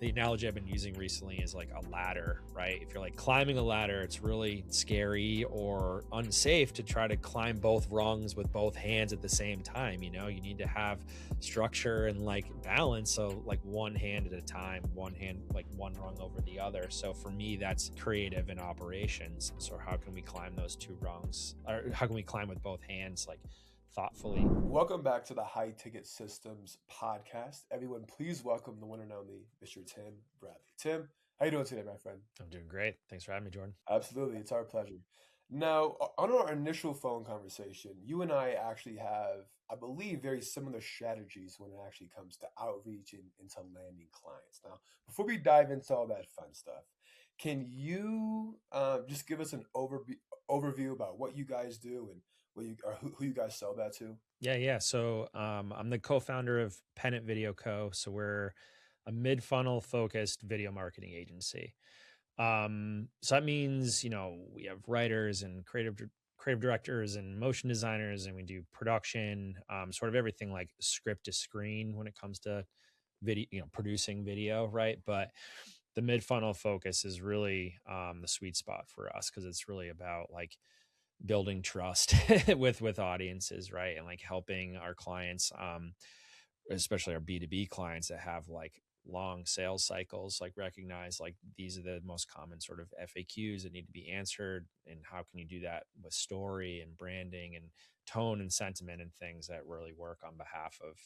The analogy I've been using recently is like a ladder, right? If you're like climbing a ladder, it's really scary or unsafe to try to climb both rungs with both hands at the same time. You know, you need to have structure and like balance. So, like one hand at a time, one hand, like one rung over the other. So, for me, that's creative and operations. So, how can we climb those two rungs? Or how can we climb with both hands, like thoughtfully? Welcome back to the High Ticket Systems podcast. Everyone, please welcome the one and only Mr. Tim Bradley. Tim, how you doing today, my friend? I'm doing great. Thanks for having me, Jordan. Absolutely, it's our pleasure. Now, on our initial phone conversation, you and I actually have, I believe, very similar strategies when it actually comes to outreach and into landing clients. Now, before we dive into all that fun stuff, can you just give us an overview about what you guys do and what you or who you guys sell that to? Yeah. So I'm the co-founder of Pennant Video Co. So we're a mid-funnel focused video marketing agency. So that means, we have writers and creative directors and motion designers, and we do production, sort of everything like script to screen when it comes to video, producing video, right? But the mid-funnel focus is really the sweet spot for us because it's really about like building trust with audiences, right? And like helping our clients, especially our B2B clients that have like long sales cycles, like recognize like these are the most common sort of FAQs that need to be answered, and how can you do that with story and branding and tone and sentiment and things that really work on behalf of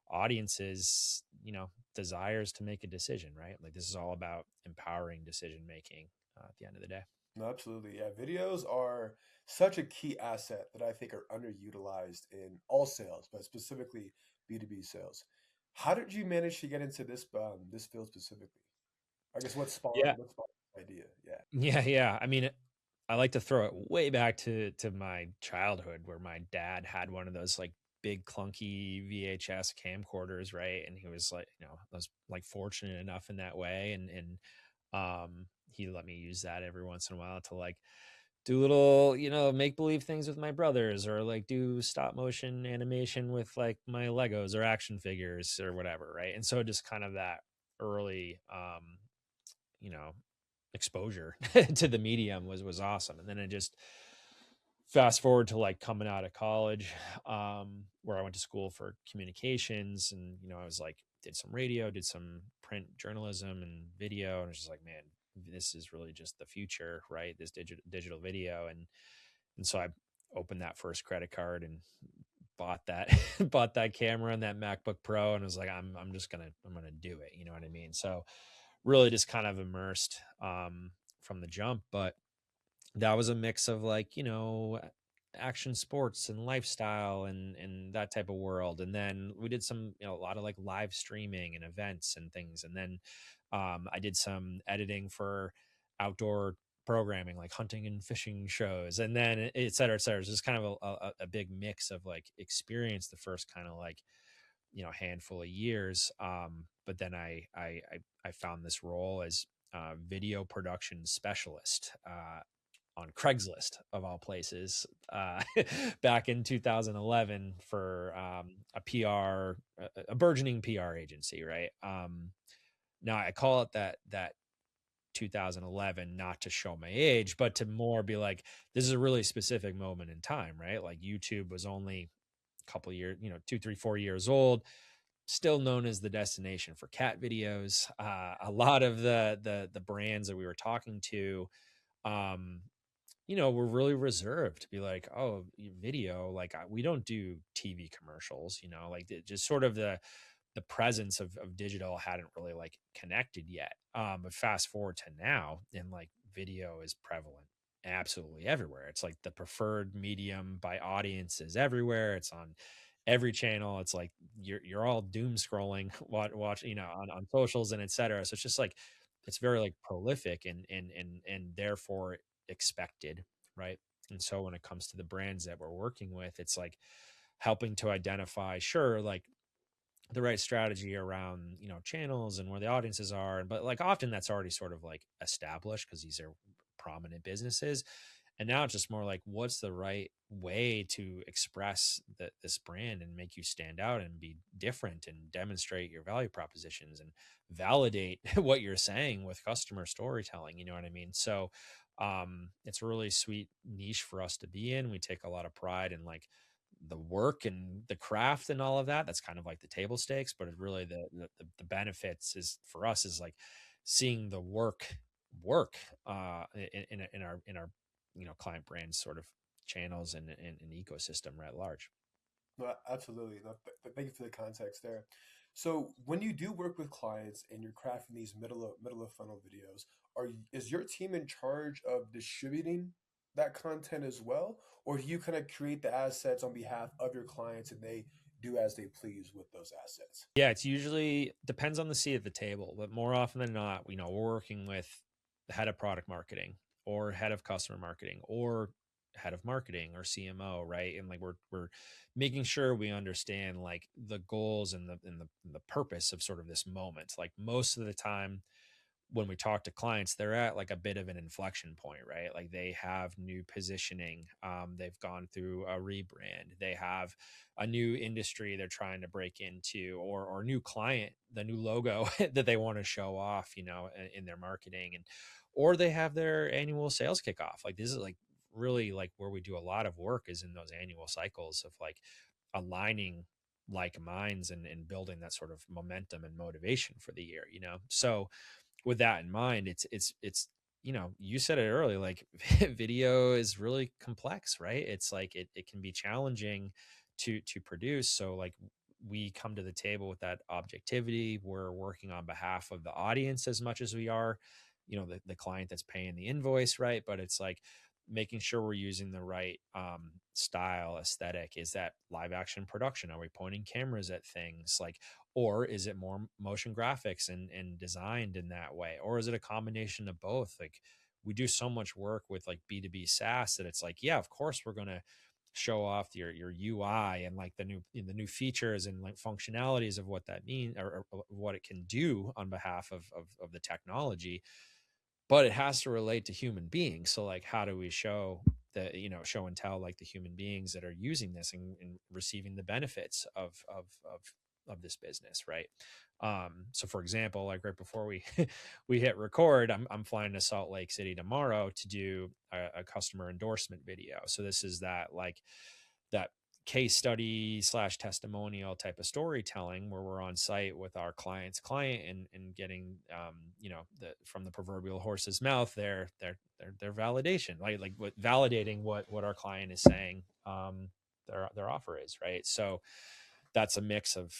audiences, desires to make a decision, right? Like this is all about empowering decision making at the end of the day. No, absolutely. Yeah, videos are such a key asset that I think are underutilized in all sales, but specifically B2B sales. How did you manage to get into this field specifically? I guess Yeah. what spawned the idea? Yeah. Yeah. I mean, I like to throw it way back to my childhood where my dad had one of those like big clunky VHS camcorders, right? And he was like, I was like fortunate enough in that way. He let me use that every once in a while to like do little, make believe things with my brothers, or like do stop motion animation with like my Legos or action figures or whatever, right? And so just kind of that early you know exposure to the medium was awesome. And then it just fast forward to like coming out of college, where I went to school for communications, and I was like did some radio, did some print journalism and video, and I was just like, man, this is really just the future, right? This digital video. And so I opened that first credit card and bought that bought that camera and that MacBook Pro, and was like, I'm gonna do it. You know what I mean? So really just kind of immersed from the jump. But that was a mix of like, action sports and lifestyle and that type of world. And then we did some, a lot of like live streaming and events and things. And then I did some editing for outdoor programming, like hunting and fishing shows, and then et cetera, et cetera. It's just kind of a big mix of like experience the first kind of like, handful of years. But then I found this role as video production specialist on Craigslist of all places, back in 2011 for a PR, a burgeoning PR agency, right? Now I call it that 2011 not to show my age, but to more be like, this is a really specific moment in time, right? Like YouTube was only a couple years, 2, 3, 4 years old, still known as the destination for cat videos. A lot of the brands that we were talking to, um, we're really reserved to be like, oh, video, like we don't do TV commercials, like just sort of the presence of digital hadn't really like connected yet. But fast forward to now, and like video is prevalent absolutely everywhere. It's like the preferred medium by audiences everywhere. It's on every channel. It's like you're all doom scrolling, watch, on socials and etc. So it's just like it's very like prolific and therefore expected, right? And so when it comes to the brands that we're working with, it's like helping to identify, sure, like the right strategy around, channels and where the audiences are, but like often that's already sort of like established because these are prominent businesses. And now it's just more like, what's the right way to express this brand and make you stand out and be different and demonstrate your value propositions and validate what you're saying with customer storytelling. You know what I mean? So it's a really sweet niche for us to be in. We take a lot of pride in like the work and the craft and all of that. That's kind of like the table stakes, but it's really the benefits is for us is like seeing the work in our client brand sort of channels and ecosystem at large. No, absolutely. No, thank you for the context there. So when you do work with clients and you're crafting these middle of funnel videos, is your team in charge of distributing that content as well, or do you kind of create the assets on behalf of your clients and they do as they please with those assets? Yeah, it's usually depends on the seat at the table, but more often than not, we're working with the head of product marketing or head of customer marketing or head of marketing or CMO, right? And like we're making sure we understand like the goals and the purpose of sort of this moment. Like most of the time when we talk to clients, they're at like a bit of an inflection point, right? Like they have new positioning. They've gone through a rebrand. They have a new industry they're trying to break into, or new client, the new logo that they want to show off, in their marketing, or they have their annual sales kickoff. Like this is like really like where we do a lot of work is in those annual cycles of like aligning like minds and building that sort of momentum and motivation for the year. So with that in mind, it's you said it earlier, like video is really complex, right? It's like it can be challenging to produce. So like we come to the table with that objectivity. We're working on behalf of the audience as much as we are, the client that's paying the invoice, right? But it's like making sure we're using the right style aesthetic. Is that live action production? Are we pointing cameras at things like, or is it more motion graphics and designed in that way, or is it a combination of both? Like we do so much work with like B2B SaaS that it's like, yeah, of course we're going to show off your UI and like the new features and like functionalities of what that means, or what it can do on behalf of the technology, but it has to relate to human beings. So like how do we show and tell like the human beings that are using this and receiving the benefits of this business, right? So for example, like right before we we hit record, I'm flying to Salt Lake City tomorrow to do a customer endorsement video. So this is that case study slash testimonial type of storytelling where we're on site with our client's client and getting from the proverbial horse's mouth their validation, like validating what our client is saying, their offer is, right? So that's a mix of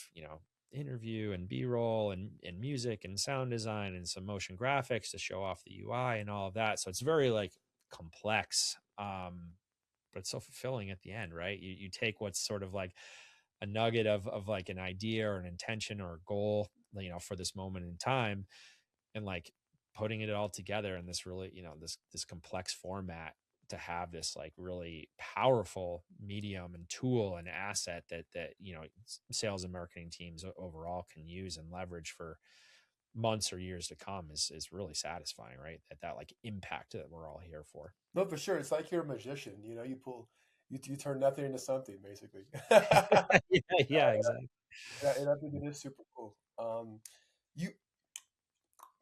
interview and b-roll and music and sound design and some motion graphics to show off the UI and all of that. So it's very like complex, but it's so fulfilling at the end, right? You take what's sort of like a nugget of like an idea or an intention or a goal, for this moment in time, and like putting it all together in this really, this complex format to have this like really powerful medium and tool and asset that sales and marketing teams overall can use and leverage for months or years to come is really satisfying, right? That like impact that we're all here for. No, for sure. It's like you're a magician. You turn nothing into something, basically. Yeah, yeah, exactly. And I think it is super cool. You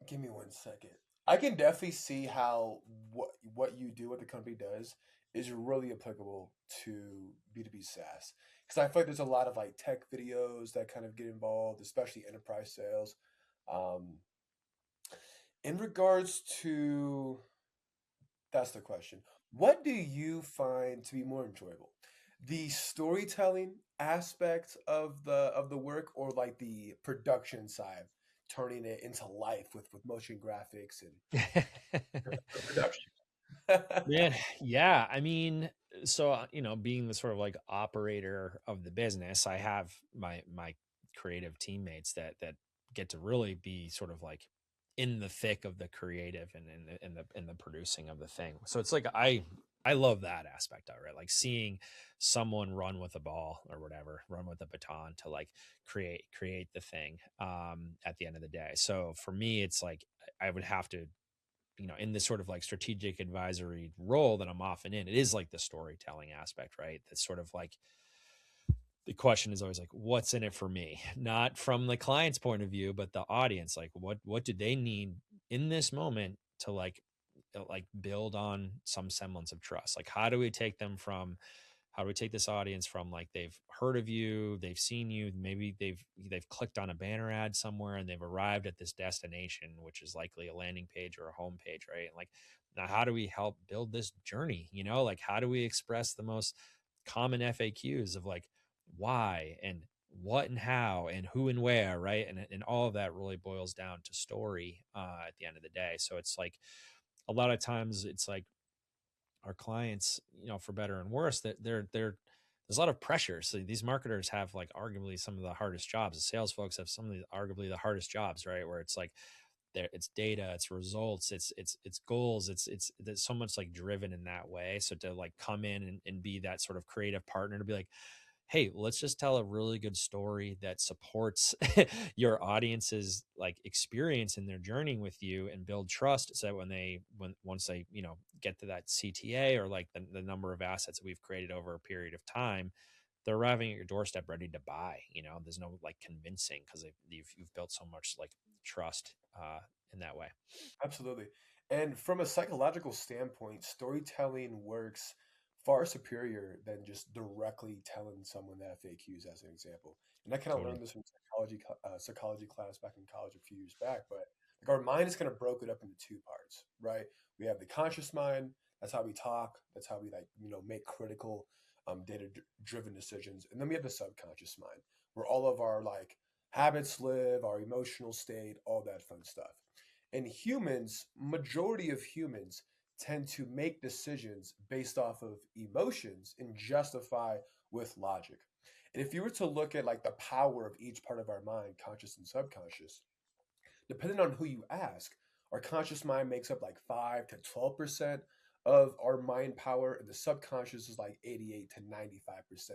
give me 1 second. I can definitely see how what you do, what the company does, is really applicable to B2B SaaS. Because I feel like there's a lot of like tech videos that kind of get involved, especially enterprise sales. Um, in regards to That's the question. What do you find to be more enjoyable? The storytelling aspect of the work, or like the production side, turning it into life with motion graphics and production? Man, yeah. I mean, so being the sort of like operator of the business, I have my creative teammates that get to really be sort of like in the thick of the creative and the producing of the thing. So it's like I love that aspect of it, like seeing someone run with a ball or whatever, run with a baton to like create the thing at the end of the day. So for me, it's like I would have to in this sort of like strategic advisory role that I'm often in, it is like the storytelling aspect, right? That's sort of like the question is always like, what's in it for me? Not from the client's point of view, but the audience. Like, what do they need in this moment to like build on some semblance of trust? Like, how do we take this audience from like they've heard of you, they've seen you, maybe they've clicked on a banner ad somewhere and they've arrived at this destination, which is likely a landing page or a home page, right? And like, now how do we help build this journey? Like how do we express the most common FAQs of like why and what and how and who and where, right? And all of that really boils down to story at the end of the day. So it's like a lot of times it's like our clients, for better and worse, that there's a lot of pressure. So these marketers have like arguably some of the hardest jobs. The sales folks have some of the arguably the hardest jobs, right? Where it's like it's data, it's results, it's goals, it's there's so much like driven in that way. So to like come in and be that sort of creative partner to be like, hey, let's just tell a really good story that supports your audience's like experience in their journey with you and build trust so that once they get to that CTA or like the number of assets that we've created over a period of time, they're arriving at your doorstep ready to buy. There's no like convincing because you've built so much like trust in that way. Absolutely. And from a psychological standpoint, storytelling works far superior than just directly telling someone the FAQs, as an example. And I kind of Totally. learned this from psychology class back in college a few years back. But like our mind is kind of broken up into two parts, right? We have the conscious mind. That's how we talk. That's how we make critical, data driven decisions. And then we have the subconscious mind, where all of our like habits live, our emotional state, all that fun stuff. And humans, majority of humans tend to make decisions based off of emotions and justify with logic. And if you were to look at like the power of each part of our mind, conscious and subconscious, depending on who you ask, our conscious mind makes up like 5 to 12% of our mind power, and the subconscious is like 88 to 95%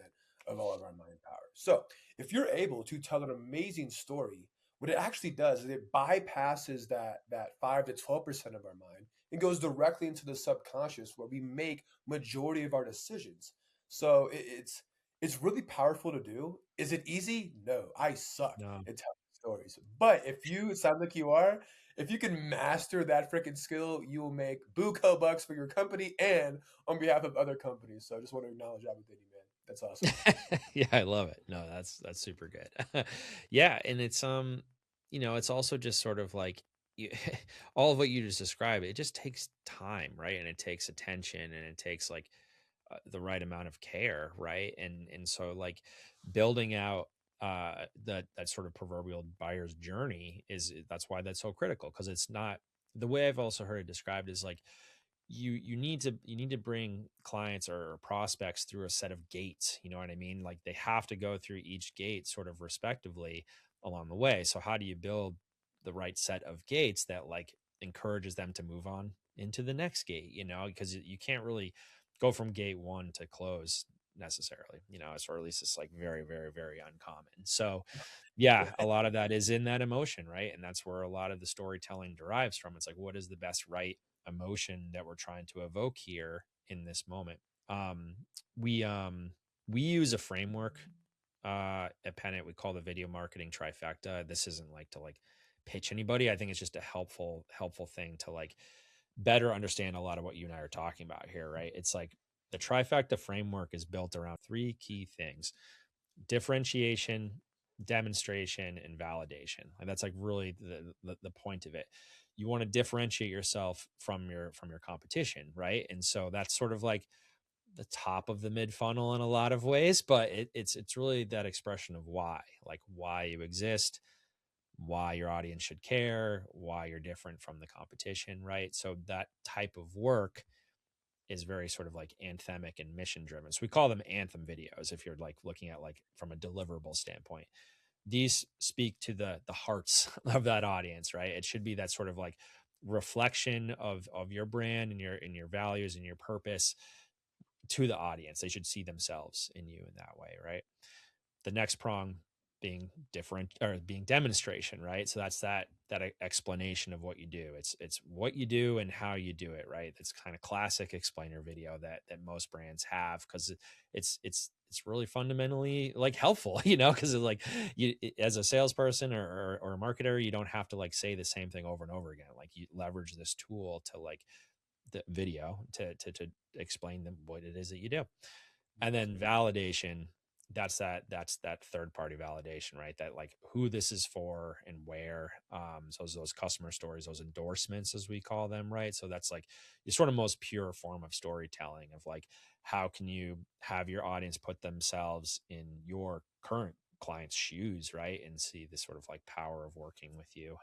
of all of our mind power. So, if you're able to tell an amazing story, what it actually does is it bypasses that 5 to 12% of our mind and goes directly into the subconscious where we make majority of our decisions. So, it's really powerful to do. Is it easy? No, I suck No. at telling stories. But if you, it sounds like you are, if you can master that freaking skill, you will make buco bucks for your company and on behalf of other companies. So I just want to acknowledge that within you, man. That's awesome. Yeah, I love it. No, that's super good. Yeah, and it's also just sort of like you, all of what you just described. It just takes time, right? And it takes attention, and it takes like the right amount of care, right? And so like building out that sort of proverbial buyer's journey that's why that's so critical, because it's not the way I've also heard it described is like you need to bring clients or prospects through a set of gates. You know what I mean? Like they have to go through each gate sort of respectively along the way. So how do you build the right set of gates that like encourages them to move on into the next gate? Because you can't really go from gate one to close necessarily, or at least it's like very, very, very uncommon. So yeah, a lot of that is in that emotion, right? And that's where a lot of the storytelling derives from. It's like, what is the best right emotion that we're trying to evoke here in this moment? Um, we use a framework at Pennant. We call the video marketing trifecta. This isn't like to like pitch anybody. I think it's just a helpful thing to like better understand a lot of what you and I are talking about here, right? It's like the trifecta framework is built around three key things: differentiation, demonstration, and validation. And that's like really the point of it. You want to differentiate yourself from your competition, right? And so that's sort of like the top of the mid funnel in a lot of ways, but it's really that expression of why, like why you exist, why your audience should care, why you're different from the competition, right? So that type of work is very sort of like anthemic and mission driven. So we call them anthem videos if you're like looking at like from a deliverable standpoint. These speak to the hearts of that audience, right? It should be that sort of like reflection of your brand and your values and your purpose to the audience. They should see themselves in you in that way, right? The next prong being different, or being demonstration, right? So that's that explanation of what you do. It's what you do and how you do it, right? It's kind of classic explainer video that most brands have, because it's really fundamentally like helpful, because like as a salesperson or a marketer, you don't have to like say the same thing over and over again. Like you leverage this tool to like the video to explain them what it is that you do. And then validation, that's that third party validation, right? That like who this is for and where. So those customer stories, those endorsements as we call them, right? So that's like the sort of most pure form of storytelling of like, how can you have your audience put themselves in your current client's shoes, right? And see the sort of like power of working with you.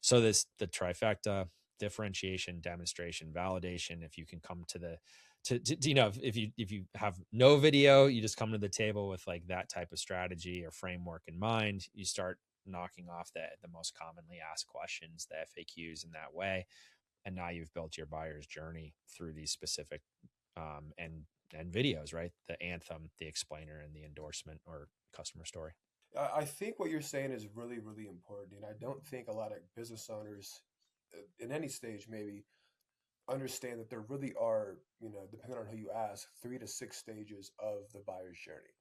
So the trifecta: differentiation, demonstration, validation. If you can come to the if you have no video, you just come to the table with like that type of strategy or framework in mind, you start knocking off the most commonly asked questions, the FAQs, in that way. And now you've built your buyer's journey through these specific and videos, right? The anthem, the explainer, and the endorsement or customer story. I think what you're saying is really, really important. And I don't think a lot of business owners in any stage maybe understand that there really are, depending on who you ask, 3 to 6 stages of the buyer's journey.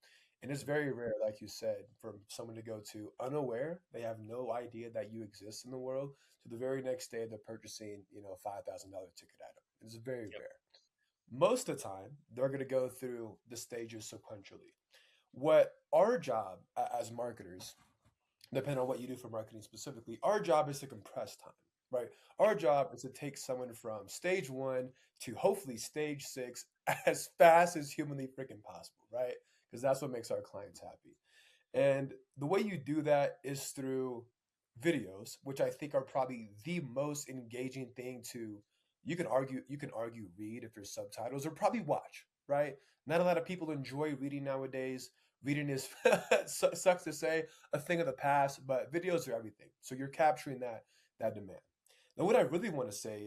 And it's very rare, like you said, for someone to go to unaware, they have no idea that you exist in the world, to the very next day they're purchasing, a $5,000 ticket item. It's very Yep. rare. Most of the time, they're going to go through the stages sequentially. What our job as marketers, depending on what you do for marketing specifically, our job is to compress time, right? Our job is to take someone from stage one to hopefully stage six as fast as humanly freaking possible, right? Because that's what makes our clients happy. And the way you do that is through videos, which I think are probably the most engaging thing to, you can argue read if there's subtitles, or probably watch, right? Not a lot of people enjoy reading nowadays. Reading is sucks to say, a thing of the past, but videos are everything. So you're capturing that demand. Now what I really want to say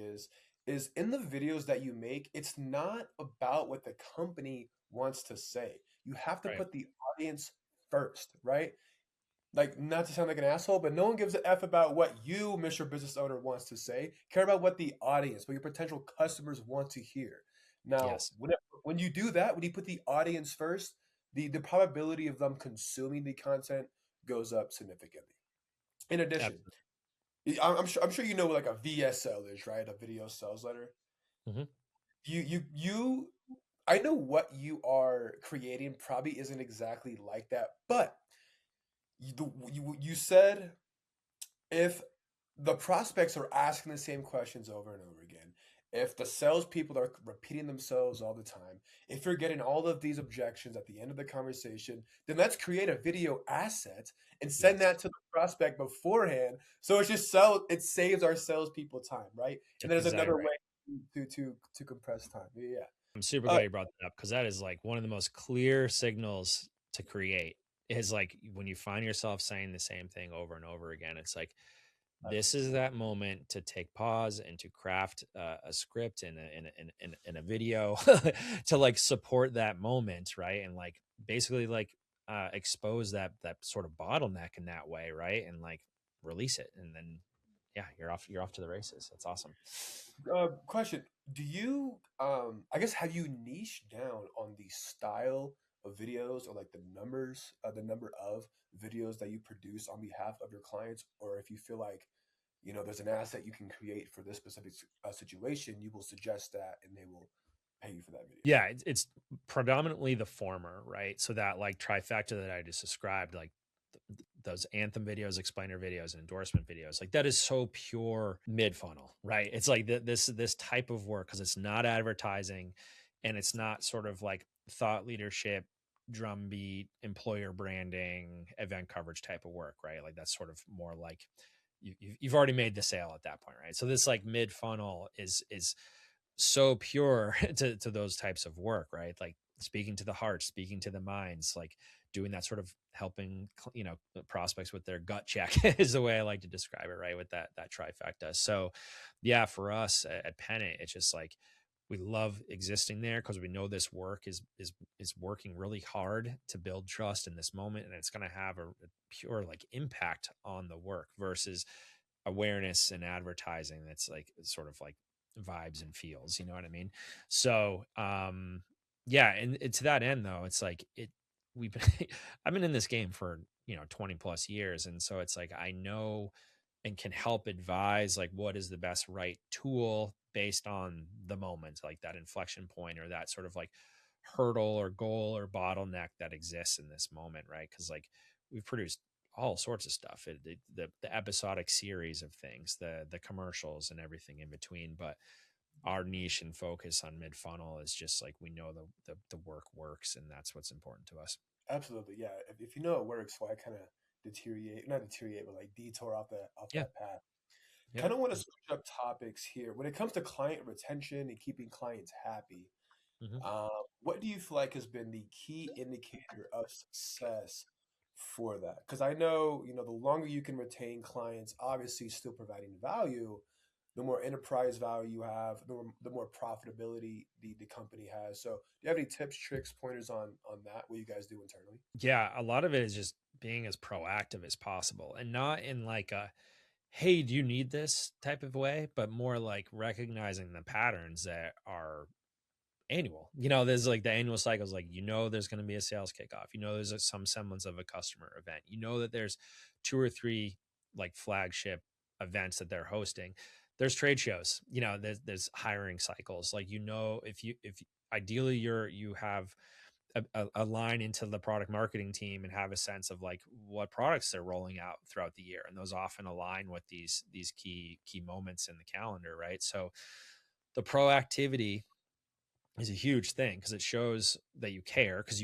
is in the videos that you make, it's not about what the company wants to say. You have to Right. put the audience first, right? Like, not to sound like an asshole, but no one gives a F about what you, Mr. Business Owner, wants to say. Care about what the audience, what your potential customers want to hear. Now, Yes. when you do that, when you put the audience first, the probability of them consuming the content goes up significantly. In addition, Absolutely. I'm sure you know what like a VSL is, right? A video sales letter. Hmm. You I know what you are creating probably isn't exactly like that, but you said if the prospects are asking the same questions over and over again, if the salespeople are repeating themselves all the time, if you're getting all of these objections at the end of the conversation, then let's create a video asset and send Yes. that to the prospect beforehand. So it saves our salespeople time, right? And there's Exactly another way right. to compress time. Yeah. I'm super Uh, glad you brought that up, because that is like one of the most clear signals to create, is like when you find yourself saying the same thing over and over again. It's like, this is absolutely. that moment to take pause and to craft a script and a video to like support that moment, right? And like basically like expose that sort of bottleneck in that way, right? And like release it, and then yeah, you're off to the races. That's awesome. Question: Do you, I guess, have you niched down on the style of videos, or like the number of videos that you produce on behalf of your clients, or if you feel like, there's an asset you can create for this specific situation, you will suggest that, and they will pay you for that video. Yeah, it's predominantly the former, right? So that like trifecta that I just described, like those anthem videos, explainer videos, and endorsement videos, like that is so pure mid funnel, right? It's like this type of work, because it's not advertising, and it's not sort of like thought leadership, drumbeat, employer branding, event coverage type of work, right? Like that's sort of more like you've already made the sale at that point, right? So this like mid funnel is so pure to those types of work, right? Like speaking to the heart, speaking to the minds, like doing that sort of helping, prospects with their gut check is the way I like to describe it, right? With that trifecta. So yeah, for us at Pennant, it's just like We love existing there because we know this work is working really hard to build trust in this moment, and it's going to have a pure like impact on the work versus awareness and advertising that's like sort of like vibes and feels, you know what I mean? So yeah, and to that end though, it's like we've been I've been in this game for 20 plus years, and so it's like I know and can help advise like what is the best right tool based on the moment, like that inflection point or that sort of like hurdle or goal or bottleneck that exists in this moment, right? Because like we've produced all sorts of stuff, the episodic series of things, the commercials and everything in between, but our niche and focus on mid funnel is just like we know the work works, and that's what's important to us. Absolutely, yeah. If you know it works, why kind of not deteriorate, but like detour off Yeah. that path. Yep. Kind of want to switch up topics here. When it comes to client retention and keeping clients happy, Mm-hmm. what do you feel like has been the key indicator of success for that? Because I know, the longer you can retain clients, obviously still providing value, the more enterprise value you have, the more profitability the company has. So, do you have any tips, tricks, pointers on that? What you guys do internally? Yeah, a lot of it is just being as proactive as possible, and not in like a hey, do you need this type of way, but more like recognizing the patterns that are annual. There's like the annual cycles, like, there's going to be a sales kickoff. There's some semblance of a customer event. That there's two or three like flagship events that they're hosting. There's trade shows, there's hiring cycles. Like, if ideally you have a line into the product marketing team and have a sense of like what products they're rolling out throughout the year, and those often align with these key moments in the calendar, right? So the proactivity is a huge thing because it shows that you care, because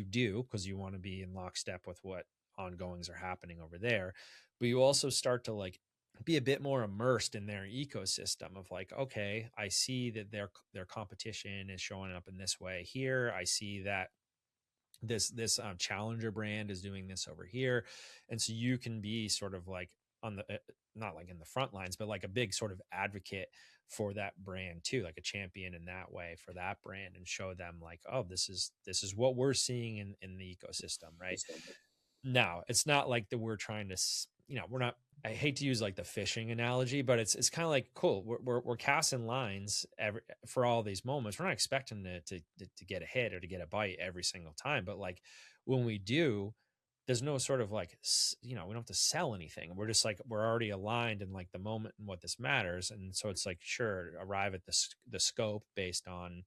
you want to be in lockstep with what ongoings are happening over there. But you also start to like be a bit more immersed in their ecosystem of like, okay, I see that their competition is showing up in this way here. I see that this challenger brand is doing this over here, and so you can be sort of like on the not like in the front lines, but like a big sort of advocate for that brand too, like a champion in that way for that brand, and show them like, oh, this is what we're seeing in the ecosystem, right? No, it's not like that we're trying to, we're not, I hate to use like the fishing analogy, but it's kind of like, cool. We're casting lines for all these moments. We're not expecting to get a hit or to get a bite every single time. But like when we do, there's no sort of like, we don't have to sell anything. We're just like, we're already aligned in like the moment and what this matters. And so it's like, sure, arrive at the scope based on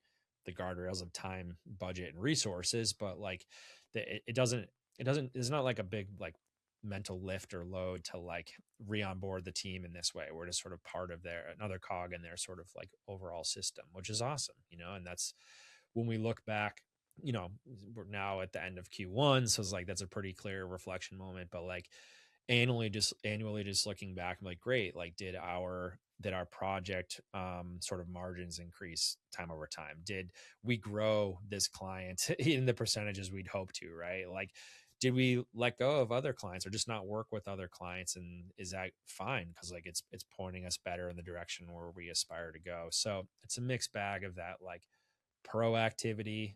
the guardrails of time, budget, and resources. But like it doesn't, it's not like a big like mental lift or load to like re-onboard the team in this way. We're just sort of part of another cog in their sort of like overall system, which is awesome, and that's when we look back, we're now at the end of Q1. So it's like, that's a pretty clear reflection moment, but like annually just looking back, I'm like, great. Like did our project sort of margins increase time over time? Did we grow this client in the percentages we'd hope to, right? Like, did we let go of other clients or just not work with other clients? And is that fine? Because like it's pointing us better in the direction where we aspire to go. So it's a mixed bag of that, like proactivity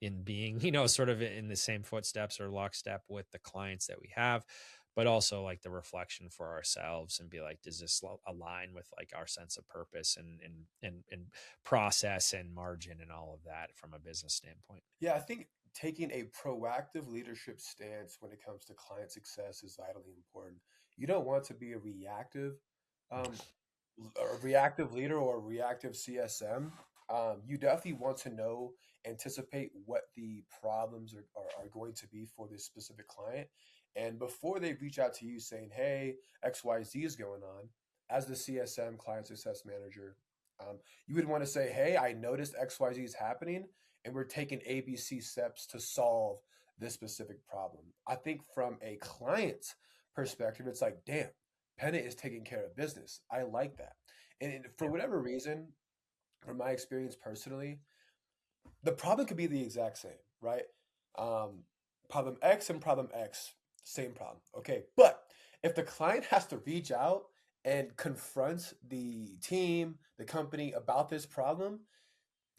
in being, sort of in the same footsteps or lockstep with the clients that we have, but also like the reflection for ourselves and be like, does this align with like our sense of purpose and process and margin and all of that from a business standpoint? Yeah, I think taking a proactive leadership stance when it comes to client success is vitally important. You don't want to be um, a reactive leader or a reactive CSM. You definitely want to anticipate what the problems are going to be for this specific client. And before they reach out to you saying, hey, XYZ is going on, as the CSM, client success manager, you would want to say, hey, I noticed XYZ is happening, and we're taking ABC steps to solve this specific problem. I think from a client's perspective, it's like, damn, Pennant is taking care of business. I like that. And for Yeah. whatever reason, from my experience personally, the problem could be the exact same, right? Um, problem X and problem X, same problem. Okay. But if the client has to reach out and confront the team, the company about this problem,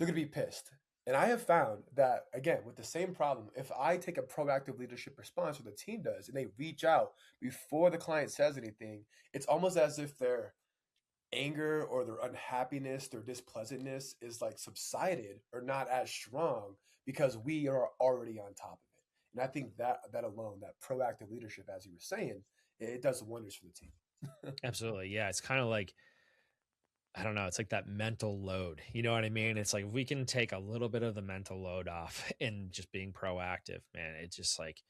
they're going to be pissed. And I have found that, again, with the same problem, if I take a proactive leadership response, or the team does, and they reach out before the client says anything, it's almost as if their anger or their unhappiness, their displeasantness is like subsided or not as strong because we are already on top of it. And I think that alone, that proactive leadership, as you were saying, it does wonders for the team. Absolutely. Yeah. It's kind of like, I don't know, it's like that mental load. You know what I mean? It's like if we can take a little bit of the mental load off and just being proactive, man, it's just like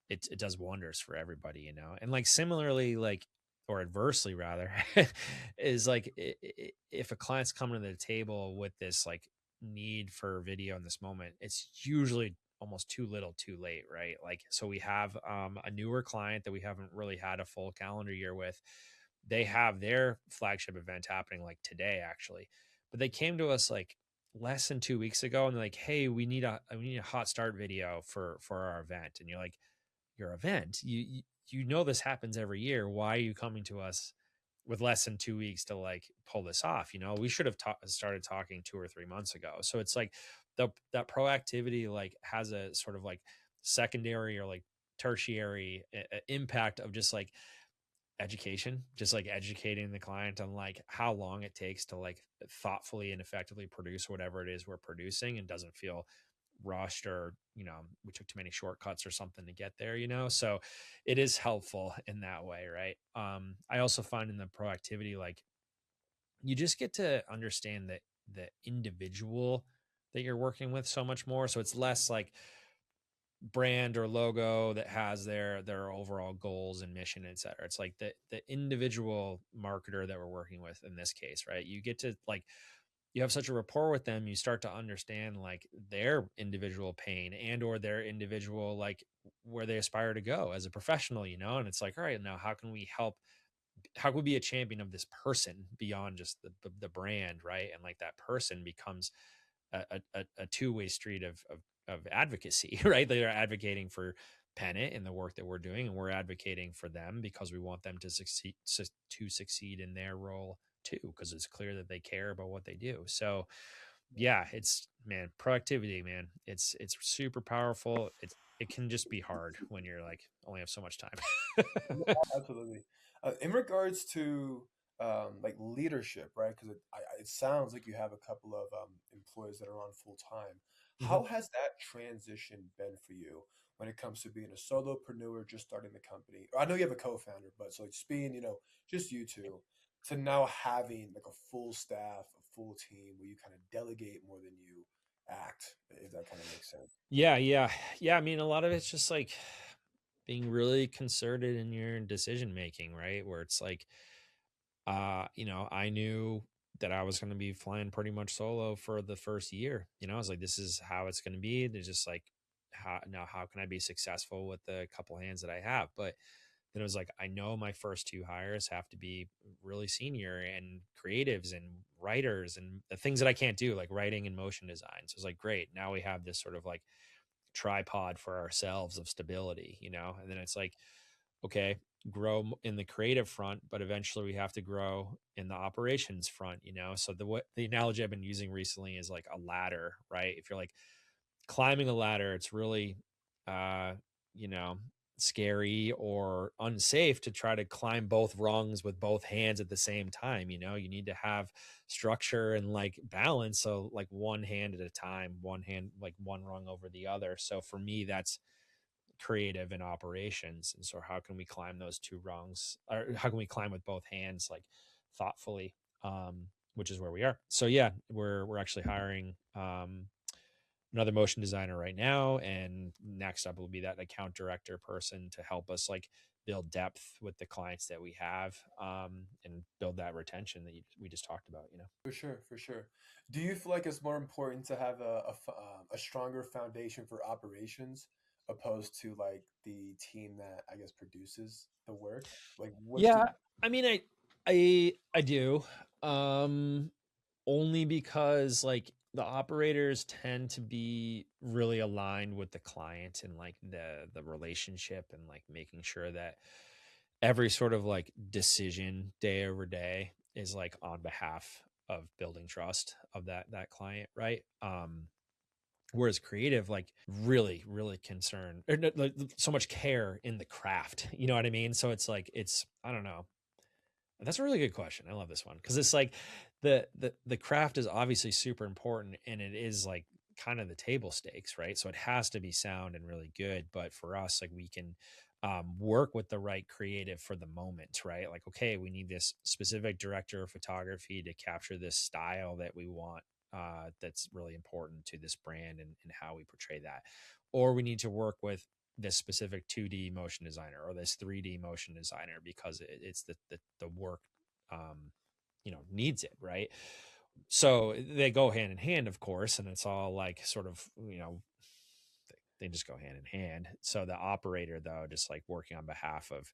it does wonders for everybody, you know. And like similarly, like or adversely rather, is like if a client's coming to the table with this like need for video in this moment, it's usually almost too little too late, right? Like so we have a newer client that we haven't really had a full calendar year with. They have their flagship event happening like today actually, but they came to us like less than 2 weeks ago and they're like, hey, we need a hot start video for our event. And you're like, your event, you know this happens every year, why are you coming to us with less than 2 weeks to like pull this off? You know, we should have started talking 2 or 3 months ago. So it's like that proactivity like has a sort of like secondary or like tertiary impact of just like education, just like educating the client on like how long it takes to like thoughtfully and effectively produce whatever it is we're producing, and doesn't feel rushed or, you know, we took too many shortcuts or something to get there, you know. So it is helpful in that way, right? I also find in the proactivity, like you just get to understand that the individual that you're working with so much more. So it's less like brand or logo that has their overall goals and mission, et cetera. It's like the individual marketer that we're working with in this case, right? You get to like, you have such a rapport with them, you start to understand like their individual pain and or their individual like where they aspire to go as a professional, you know. And it's like, all right, now how can we help, how can we be a champion of this person beyond just the brand, right? And like that person becomes a two-way street of advocacy, right? They are advocating for Pennant and the work that we're doing, and we're advocating for them because we want them to succeed in their role too, because it's clear that they care about what they do. So yeah, it's, man, proactivity, man, it's super powerful. It can just be hard when you're like only have so much No, time. absolutely. In regards to like leadership, right? Because it sounds like you have a couple of employees that are on full time. Mhm. How has that transition been for you when it comes to being a solopreneur, just starting the company? I know you have a co-founder, but so just being, just you two, to now having like a full staff, a full team where you kind of delegate more than you act, if that kind of makes sense. Yeah. I mean, a lot of it's just like being really concerted in your decision making, right? Where it's like, you know, I knew that I was going to be flying pretty much solo for the first year. You know, I was like, this is how it's going to be. There's just like, how can I be successful with the couple hands that I have? But then it was like, I know my first two hires have to be really senior and creatives and writers and the things that I can't do, like writing and motion design. So it's like, great. Now we have this sort of like tripod for ourselves of stability, you know? And then it's like, okay, grow in the creative front, but eventually we have to grow in the operations front, you know? So the analogy I've been using recently is like a ladder, right? If you're like climbing a ladder, it's really, uh, you know, scary or unsafe to try to climb both rungs with both hands at the same time. You know, you need to have structure and like balance. So like one hand at a time, one hand, like one rung over the other. So for me, that's creative and operations. And so how can we climb those two rungs, or how can we climb with both hands, like thoughtfully, which is where we are. So yeah, we're actually hiring, another motion designer right now, and next up will be that account director person to help us like build depth with the clients that we have, and build that retention that we just talked about, you know. For sure, for sure. Do you feel like it's more important to have a stronger foundation for operations opposed to like the team that I guess produces the work? Like, what's Yeah, the I mean, I do, um only because like the operators tend to be really aligned with the client and like the relationship, and like making sure that every sort of like decision day over day is like on behalf of building trust of that client, right? Whereas creative, like really concerned, or like, so much care in the craft, you know what I mean? So it's like, I don't know. That's a really good question. I love this one because it's like the craft is obviously super important, and it is like kind of the table stakes, right? So it has to be sound and really good. But for us, like, we can work with the right creative for the moment, right? Like, okay, we need this specific director of photography to capture this style that we want. That's really important to this brand, and how we portray that. Or we need to work with this specific 2D motion designer or this 3D motion designer because it's the work, needs it, right? So they go hand in hand, of course, and it's all like sort of, they just go hand in hand. So the operator, though, just like working on behalf of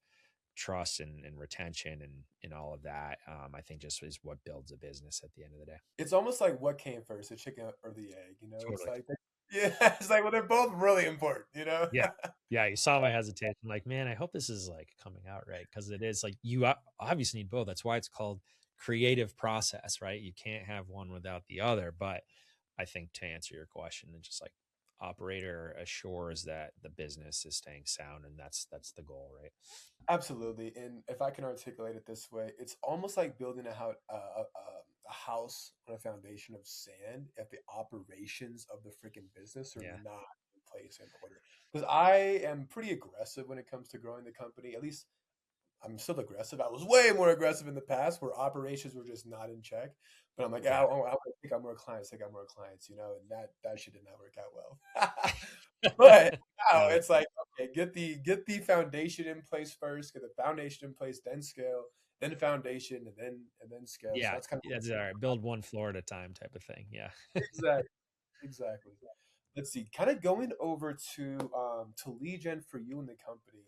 trust and retention and all of that, I think just is what builds a business at the end of the day. It's almost like what came first, the chicken or the egg? You know, it's Totally. like, yeah, it's like, well, they're both really important. You know. Yeah. Yeah. You saw my hesitation. Like, man, I hope this is like coming out right. Cause it is like, you obviously need both. That's why it's called creative process, right? You can't have one without the other. But I think to answer your question, and just like, operator assures that the business is staying sound, and that's the goal, right? Absolutely, and if I can articulate it this way, it's almost like building a house on a foundation of sand if the operations of the freaking business are Yeah. not in place and order. Because I am pretty aggressive when it comes to growing the company. At least I'm still aggressive. I was way more aggressive in the past where operations were just not in check. But I'm like, Yeah. I want to take on more clients, you know, and that shit did not work out well. But now Love it. it's like, okay, get the foundation in place first, get the foundation in place, then scale, then the foundation, and then scale. So Yeah. that's kind of That's all right. Build one floor at a time type of thing. Yeah. exactly exactly. Let's see, kind of going over to lead gen for you and the company.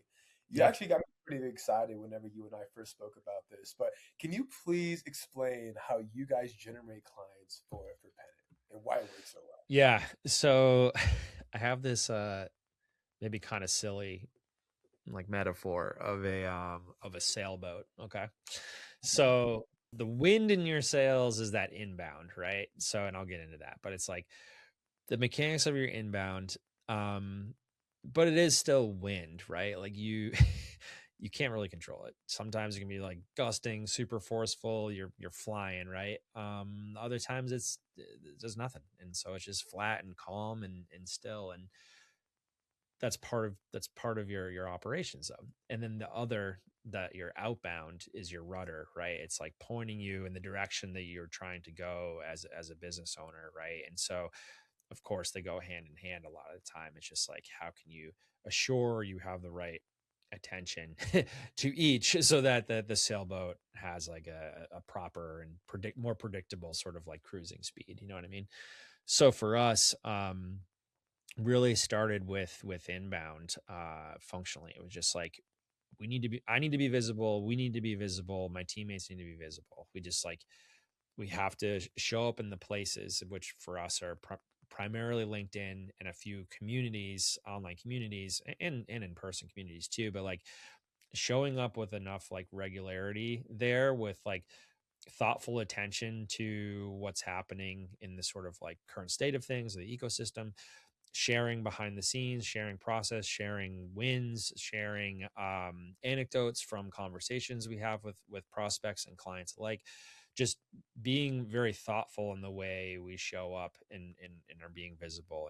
You Yeah. actually got me pretty excited whenever you and I first spoke about this. But can you please explain how you guys generate clients for Pennant and why it works so well? Yeah. So I have this maybe kind of silly like metaphor of a sailboat. Okay. So the wind in your sails is that inbound, right? So, and I'll get into that, but it's like the mechanics of your inbound, um but it is still wind, right? Like you you can't really control it. Sometimes it can be like gusting, super forceful, you're flying, right? Other times it's there's nothing, and so it's just flat and calm and still, and that's part of your operations of. And then the other, that your outbound, is your rudder, right? It's like pointing you in the direction that you're trying to go as a business owner, right? And so of course they go hand in hand a lot of the time. It's just like, how can you assure you have the right attention to each, so that the sailboat has like a proper and more predictable sort of like cruising speed, you know what I mean? So for us, really started with inbound. Functionally, it was just like, I need to be visible, we need to be visible, my teammates need to be visible. We just like, we have to show up in the places, which for us are primarily LinkedIn and a few communities, online communities, and in-person communities too. But like, showing up with enough like regularity there, with like thoughtful attention to what's happening in the sort of like current state of things, the ecosystem, sharing behind the scenes, sharing process, sharing wins, sharing anecdotes from conversations we have with prospects and clients alike. Just being very thoughtful in the way we show up and are being visible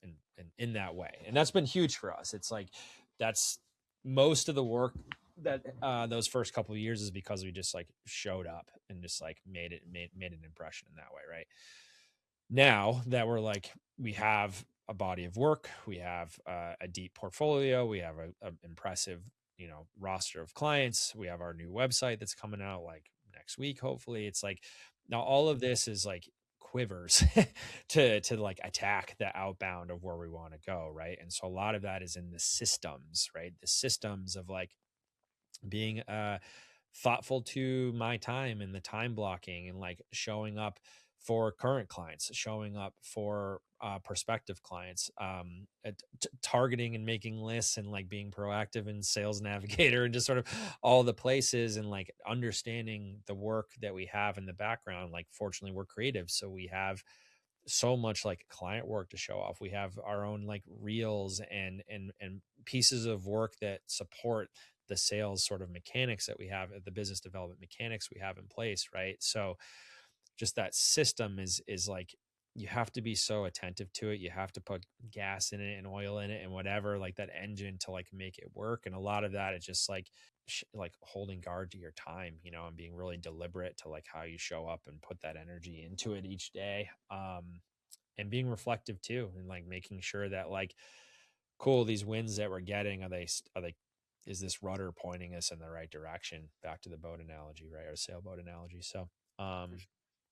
and in that way. And that's been huge for us. It's like, that's most of the work that those first couple of years is because we just like showed up and just like made an impression in that way, right? Now that we're like, we have a body of work, we have a deep portfolio, we have a impressive, roster of clients, we have our new website that's coming out like next week, hopefully. It's like, now all of this is like quivers to like attack the outbound of where we want to go, right? And so a lot of that is in the systems, right? The systems of like being thoughtful to my time and the time blocking, and like showing up for current clients, showing up for prospective clients, targeting and making lists, and like being proactive in Sales Navigator, and just sort of all the places, and like understanding the work that we have in the background. Like, fortunately, we're creative, so we have so much like client work to show off. We have our own like reels and pieces of work that support the sales sort of mechanics that we have, the business development mechanics we have in place, right? So just that system is like, you have to be so attentive to it. You have to put gas in it and oil in it and whatever, like that engine to like make it work. And a lot of that is just like like holding guard to your time, and being really deliberate to like how you show up and put that energy into it each day. And being reflective too, and like making sure that like, cool, these wins that we're getting, are they is this rudder pointing us in the right direction, back to the boat analogy, right, or sailboat analogy. So For um sure.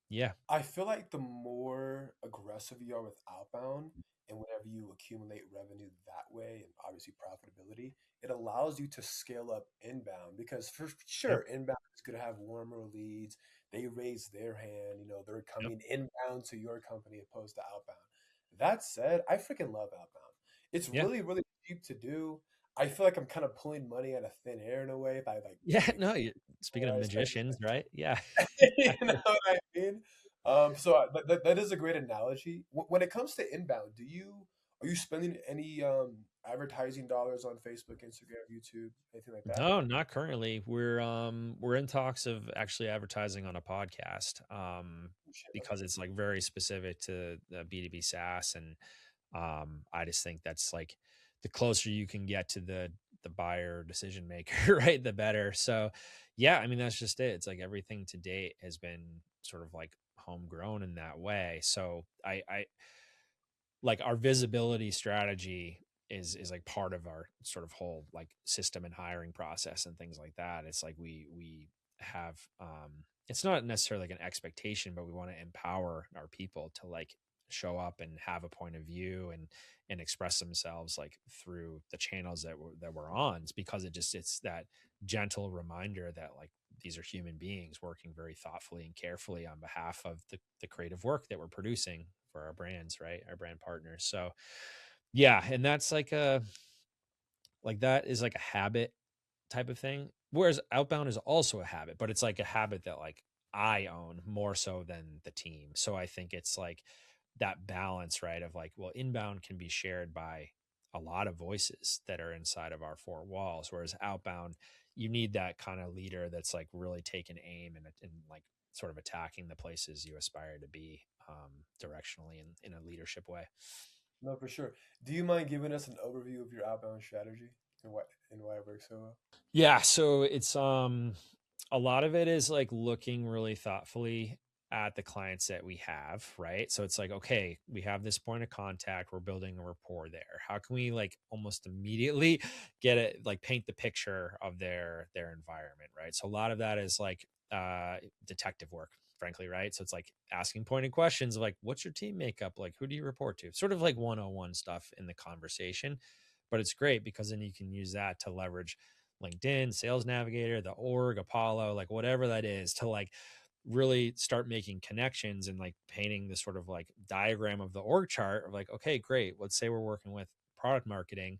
yeah. I feel like the more aggressive you are with outbound, and whenever you accumulate revenue that way and obviously profitability, it allows you to scale up inbound, because for Yep. sure, inbound is going to have warmer leads. They raise their hand, they're Yep. coming inbound to your company opposed to outbound. That said, I freaking love outbound. It's Yeah. really, really cheap to do. I feel like I'm kind of pulling money out of thin air in a way by like Yeah. making No, speaking of more I spend. magicians, right? Yeah. You know what I mean? That is a great analogy. When it comes to inbound, are you spending any advertising dollars on Facebook, Instagram, YouTube, anything like that? No, not currently. We're in talks of actually advertising on a podcast, Oh, shit, okay. because it's like very specific to the B2B SaaS. And I just think that's like, the closer you can get to the buyer decision maker, right, the better. So yeah, I mean, that's just it. It's like everything to date has been sort of like homegrown in that way. So I like, our visibility strategy is like part of our sort of whole like system and hiring process and things like that. It's like we have, it's not necessarily like an expectation, but we want to empower our people to like show up and have a point of view and express themselves like through the channels that we're on. It's because it's that gentle reminder that like, these are human beings working very thoughtfully and carefully on behalf of the creative work that we're producing for our brands, right? Our brand partners. So yeah, and that's like that is like a habit type of thing. Whereas outbound is also a habit, but it's like a habit that like I own more so than the team. So I think it's like that balance, right? Of like, well, inbound can be shared by a lot of voices that are inside of our four walls. Whereas outbound, you need that kind of leader that's like really taking aim and like sort of attacking the places you aspire to be, directionally in a leadership way. No, for sure. Do you mind giving us an overview of your outbound strategy and why it works so well? Yeah, so it's a lot of it is like looking really thoughtfully at the clients that we have, right? So it's like, okay, we have this point of contact, we're building a rapport there. How can we like almost immediately get it, like paint the picture of their environment, right? So a lot of that is like detective work, frankly, right? So it's like asking pointed questions of like, what's your team makeup? Like, who do you report to? Sort of like 101 stuff in the conversation. But it's great because then you can use that to leverage LinkedIn, Sales Navigator, the org, Apollo, like whatever that is, to like really start making connections and like painting this sort of like diagram of the org chart of like, okay, great. Let's say we're working with product marketing.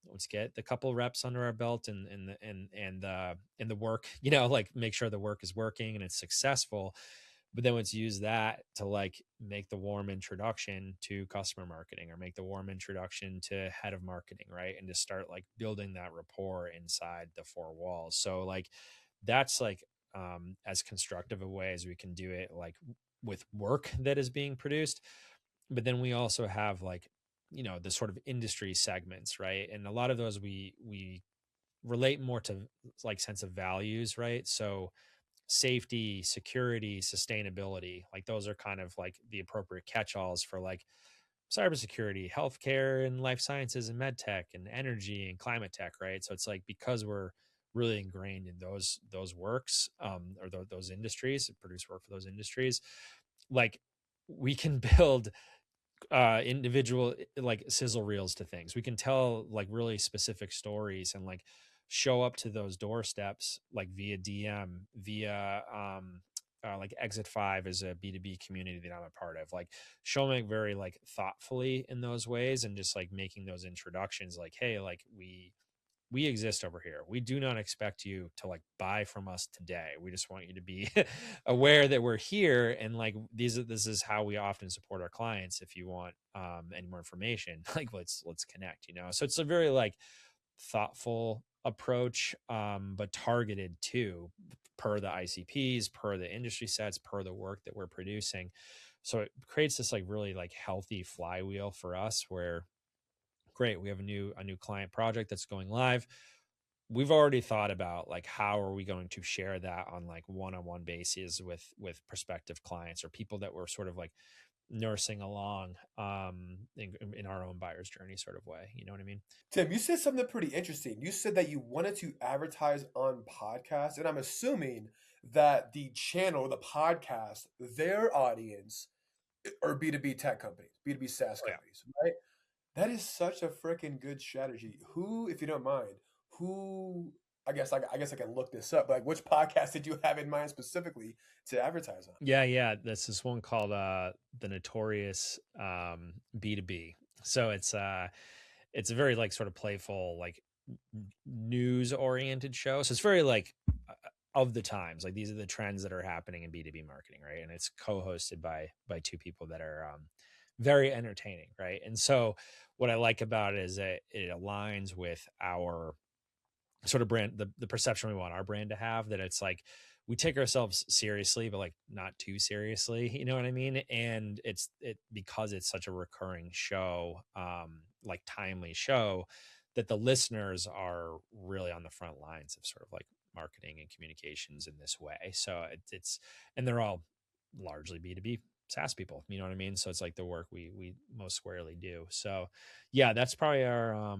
Let's get the couple reps under our belt and the work, like make sure the work is working and it's successful. But then let's use that to like make the warm introduction to customer marketing or make the warm introduction to head of marketing, right? And just start like building that rapport inside the four walls. So like that's like, as constructive a way as we can do it, like with work that is being produced. But then we also have like, the sort of industry segments, right? And a lot of those we relate more to like sense of values, right? So safety, security, sustainability, like those are kind of like the appropriate catch-alls for like cybersecurity, healthcare and life sciences and med tech and energy and climate tech, right? So it's like, because we're really ingrained in those works, or those industries, produce work for those industries, like we can build individual like sizzle reels to things. We can tell like really specific stories and like show up to those doorsteps like via DM, via like Exit 5 is a B2B community that I'm a part of, like showing very like thoughtfully in those ways, and just like making those introductions like, hey, like we exist over here. We do not expect you to like buy from us today. We just want you to be aware that we're here, and like this is how we often support our clients. If you want any more information, like let's connect, you know. So it's a very like thoughtful approach, but targeted too, per the ICPs, per the industry sets, per the work that we're producing. So it creates this like really like healthy flywheel for us where great, we have a new client project that's going live. We've already thought about like how are we going to share that on like one-on-one basis with prospective clients or people that we're sort of like nursing along in our own buyer's journey sort of way. You know what I mean? Tim, you said something pretty interesting. You said that you wanted to advertise on podcasts, and I'm assuming that the channel, the podcast, their audience are B2B tech companies, B2B SaaS Oh yeah. companies, right? That is such a freaking good strategy. Who, if you don't mind, who I guess I can look this up, but like which podcast did you have in mind specifically to advertise on? Yeah, yeah. That's this one called the Notorious B2B. So it's a very like sort of playful, like news oriented show. So it's very like of the times. Like these are the trends that are happening in B2B marketing, right? And it's co-hosted by two people that are very entertaining, right? And so what I like about it is that it aligns with our sort of brand, the perception we want our brand to have, that it's like we take ourselves seriously but like not too seriously, you know what I mean? And it because it's such a recurring show, like timely show, that the listeners are really on the front lines of sort of like marketing and communications in this way. So it's and they're all largely B2B SaaS people, you know what I mean? So it's like the work we most squarely do. So yeah, that's probably our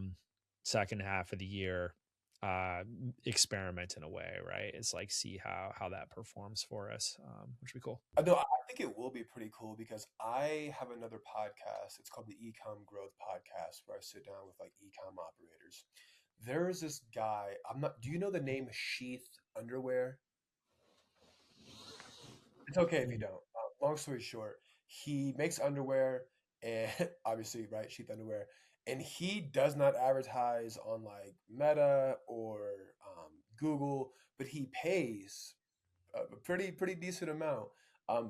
second half of the year uh experiment in a way, right? It's like see how that performs for us, which would be cool. No, I think it will be pretty cool because I have another podcast. It's called the Ecom Growth Podcast, where I sit down with like ecom operators. There is this guy. I'm not. Do you know the name Sheath Underwear? It's okay if you Mm. don't. Long story short, he makes underwear, and obviously, right, sheath underwear, and he does not advertise on like Meta or Google, but he pays a pretty decent amount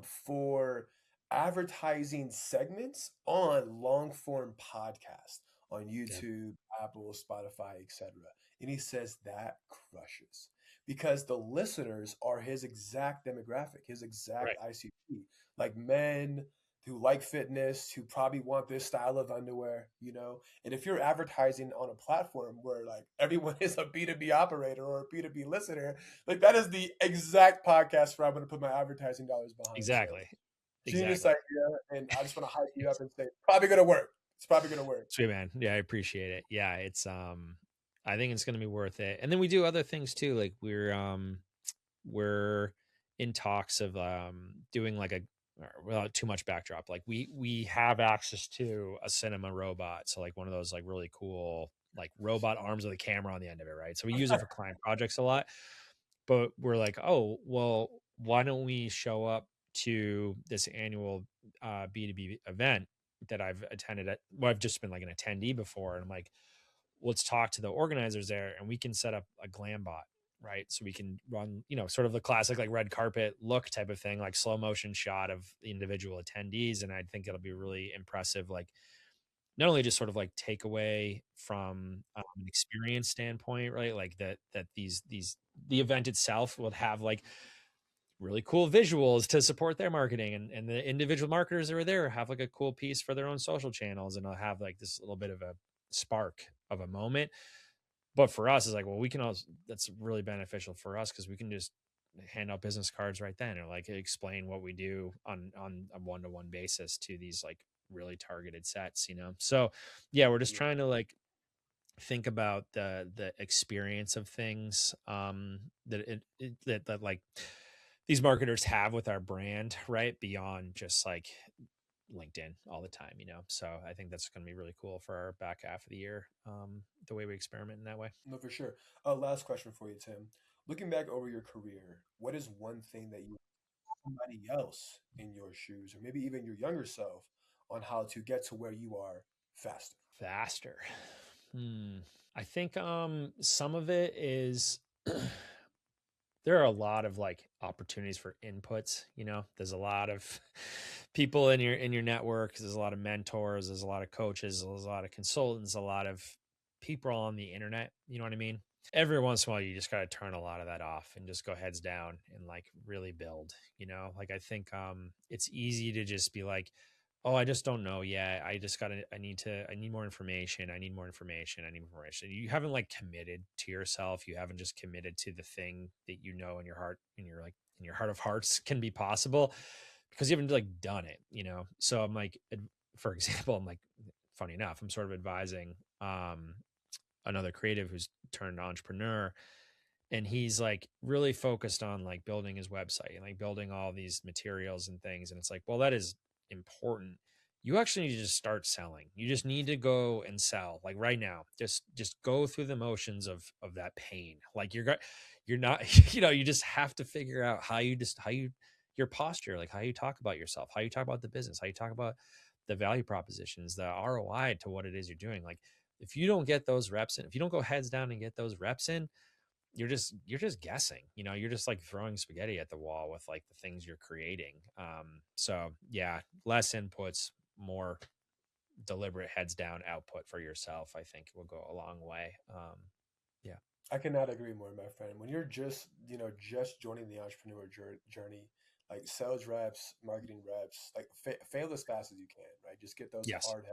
for advertising segments on long form podcasts on Yeah. YouTube, Apple, Spotify, etc. And he says that crushes because the listeners are his exact demographic, his exact Right. ICP, like men who like fitness, who probably want this style of underwear, you know. And if you're advertising on a platform where like everyone is a B2B operator or a B2B listener, like that is the exact podcast where I'm going to put my advertising dollars behind. So Exactly. genius Exactly. idea, and I just want to hype you up and say probably going to work. It's probably going to work. Sweet man. Yeah, I appreciate it. Yeah, it's I think it's gonna be worth it. And then we do other things too. Like we're in talks of doing like a without too much backdrop. Like we have access to a cinema robot. So like one of those like really cool like robot arms with a camera on the end of it, right? So we use it for client projects a lot. But we're like, oh, well, why don't we show up to this annual B2B event that I've attended at, well, I've just been like an attendee before. And I'm like, let's talk to the organizers there and we can set up a glam bot, right? So we can run, you know, sort of the classic like red carpet look type of thing, like slow motion shot of the individual attendees. And I think it'll be really impressive, like not only just sort of like takeaway from an experience standpoint, right? Like that these the event itself will have like really cool visuals to support their marketing, and the individual marketers that are there have like a cool piece for their own social channels, and they'll have like this little bit of a spark of a moment. But for us, it's like, well, we can also, that's really beneficial for us because we can just hand out business cards right then or like explain what we do on a one-to-one basis to these like really targeted sets, you know. So yeah, we're just Yeah. trying to like think about the experience of things that that like these marketers have with our brand, right, beyond just like LinkedIn all the time, you know. So I think that's going to be really cool for our back half of the year, the way we experiment in that way. No, for sure. Last question for you, Tim. Looking back over your career, what is one thing that you somebody else in your shoes, or maybe even your younger self, on how to get to where you are faster? Faster. Hmm. I think some of it is there are a lot of like opportunities for inputs, you know. There's a lot of people in your network, there's a lot of mentors, there's a lot of coaches, there's a lot of consultants, a lot of people on the internet, you know what I mean? Every once in a while you just got to turn a lot of that off and just go heads down and like really build, you know. Like I think it's easy to just be like, oh, I just don't know yet, I just gotta, I need more information, I need more information, I need more information. You haven't like committed to yourself, you haven't just committed to the thing that you know in your heart, in your like in your heart of hearts can be possible, because you haven't like done it, you know. So I'm like, for example, I'm like, funny enough, I'm sort of advising another creative who's turned entrepreneur, and he's like really focused on like building his website and like building all these materials and things, and it's like, well, that is important. You actually need to just start selling. You just need to go and sell like right now. Just go through the motions of that pain. Like you're not you know, you just have to figure out how you your posture, like how you talk about yourself, how you talk about the business, how you talk about the value propositions, the ROI to what it is you're doing. Like if you don't get those reps in, if you don't go heads down and get those reps in, you're just guessing, you know. You're just like throwing spaghetti at the wall with like the things you're creating. So yeah, less inputs, more deliberate heads down output for yourself, I think will go a long way. Yeah. I cannot agree more, my friend. When you're just, just joining the entrepreneur journey, like sales reps, marketing reps, like fail as fast as you can, right? Just get those Yes. hard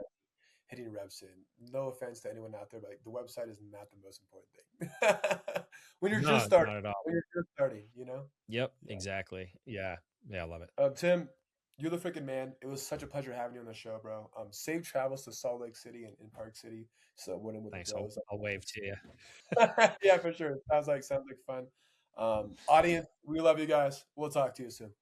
hitting reps in. No offense to anyone out there, but like the website is not the most important thing. When you're just No, starting, not at all. when you're just starting, you know? Yep, Yeah. exactly. Yeah. Yeah, I love it. Tim, you're the freaking man. It was such a pleasure having you on the show, bro. Safe travels to Salt Lake City and Park City. So winning with the Thanks. bros. I'll wave to you. Yeah, for sure. Sounds like fun. Audience, we love you guys. We'll talk to you soon.